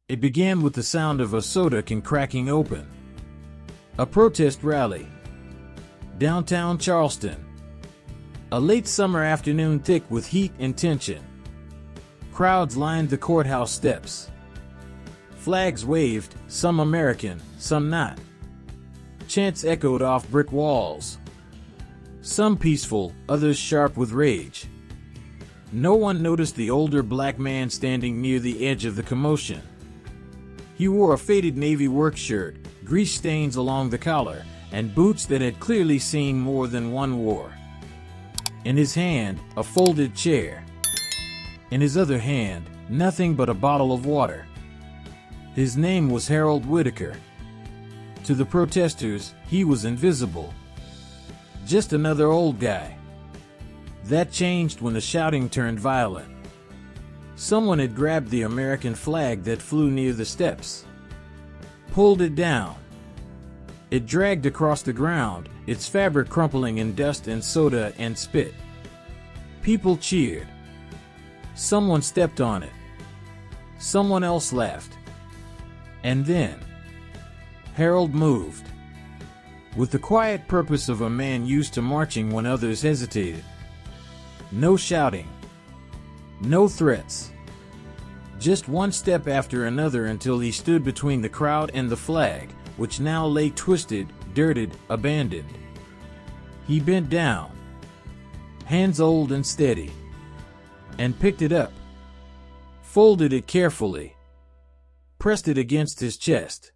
It began with the sound of a soda can cracking open. A protest rally. Downtown Charleston. A late summer afternoon thick with heat and tension. Crowds lined the courthouse steps. Flags waved, some American, some not. Chants echoed off brick walls. Some peaceful, others sharp with rage. No one noticed the older black man standing near the edge of the commotion. He wore a faded navy work shirt, grease stains along the collar, and boots that had clearly seen more than one war. In his hand, a folded chair. In his other hand, nothing but a bottle of water. His name was Harold Whitaker. To the protesters, he was invisible. Just another old guy. That changed when the shouting turned violent. Someone had grabbed the American flag that flew near the steps. Pulled it down. It dragged across the ground, its fabric crumpling in dust and soda and spit. People cheered. Someone stepped on it. Someone else laughed. And then Harold moved. With the quiet purpose of a man used to marching when others hesitated. No shouting. No threats. Just one step after another until he stood between the crowd and the flag, which now lay twisted, dirted, abandoned. He bent down, hands old and steady, and picked it up, folded it carefully, pressed it against his chest,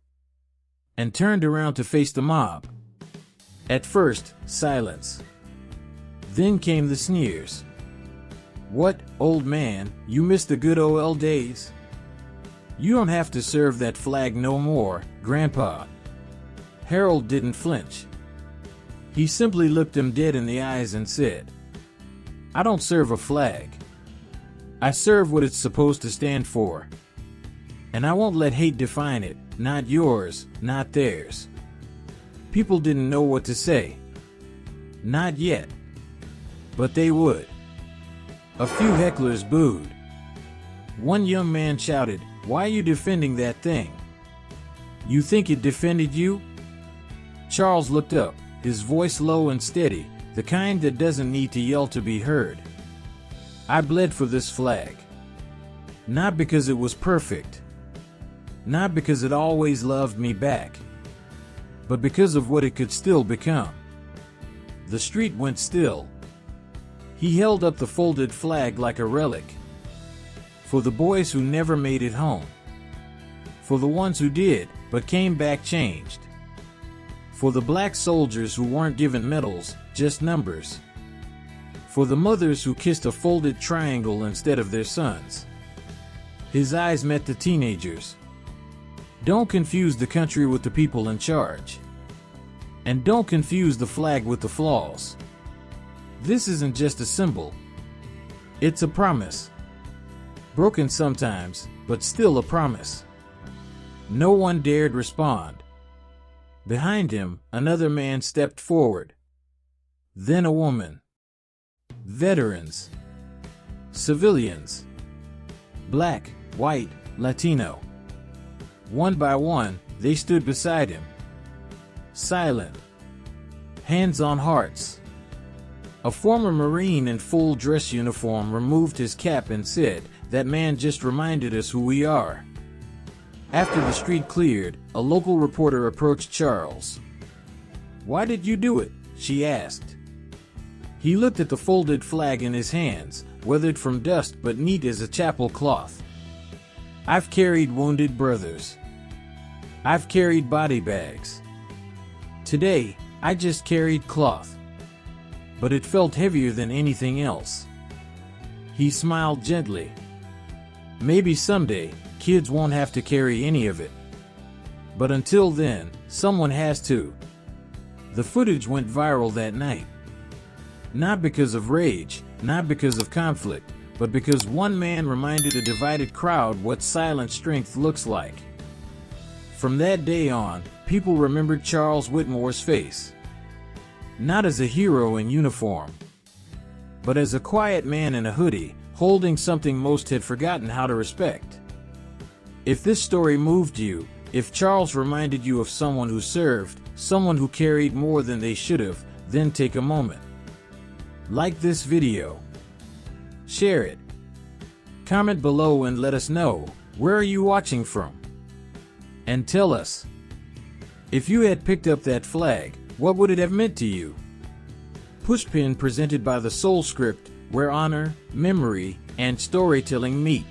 and turned around to face the mob. At first, silence. Then came the sneers. "What, old man, you miss the good old days? You don't have to serve that flag no more, Grandpa." Harold didn't flinch. He simply looked him dead in the eyes and said, "I don't serve a flag. I serve what it's supposed to stand for. And I won't let hate define it, not yours, not theirs." People didn't know what to say. Not yet. But they would. A few hecklers booed. One young man shouted, "Why are you defending that thing? You think it defended you?" Charles looked up, his voice low and steady, the kind that doesn't need to yell to be heard. "I bled for this flag. Not because it was perfect. Not because it always loved me back. But because of what it could still become." The street went still. He held up the folded flag like a relic. For the boys who never made it home. For the ones who did, but came back changed. For the black soldiers who weren't given medals, just numbers. For the mothers who kissed a folded triangle instead of their sons. His eyes met the teenagers. Don't confuse the country with the people in charge. And don't confuse the flag with the flaws. This isn't just a symbol. It's a promise. Broken sometimes, but still a promise. No one dared respond. Behind him, another man stepped forward. Then a woman. Veterans. Civilians. Black, white, Latino. One by one, they stood beside him. Silent. Hands on hearts. A former Marine in full dress uniform removed his cap and said, "That man just reminded us who we are." After the street cleared, a local reporter approached Charles. "Why did you do it?" she asked. He looked at the folded flag in his hands, weathered from dust but neat as a chapel cloth. "I've carried wounded brothers. I've carried body bags. Today, I just carried cloth. But it felt heavier than anything else." He smiled gently. "Maybe someday, kids won't have to carry any of it. But until then, someone has to." The footage went viral that night. Not because of rage, not because of conflict, but because one man reminded a divided crowd what silent strength looks like. From that day on, people remembered Charles Whitmore's face. Not as a hero in uniform, but as a quiet man in a hoodie, holding something most had forgotten how to respect. If this story moved you, if Charles reminded you of someone who served, someone who carried more than they should have, then take a moment. Like this video. Share it. Comment below and let us know, where are you watching from? And tell us, if you had picked up that flag, what would it have meant to you? Pushpin presented by the Soul Script, where honor, memory, and storytelling meet.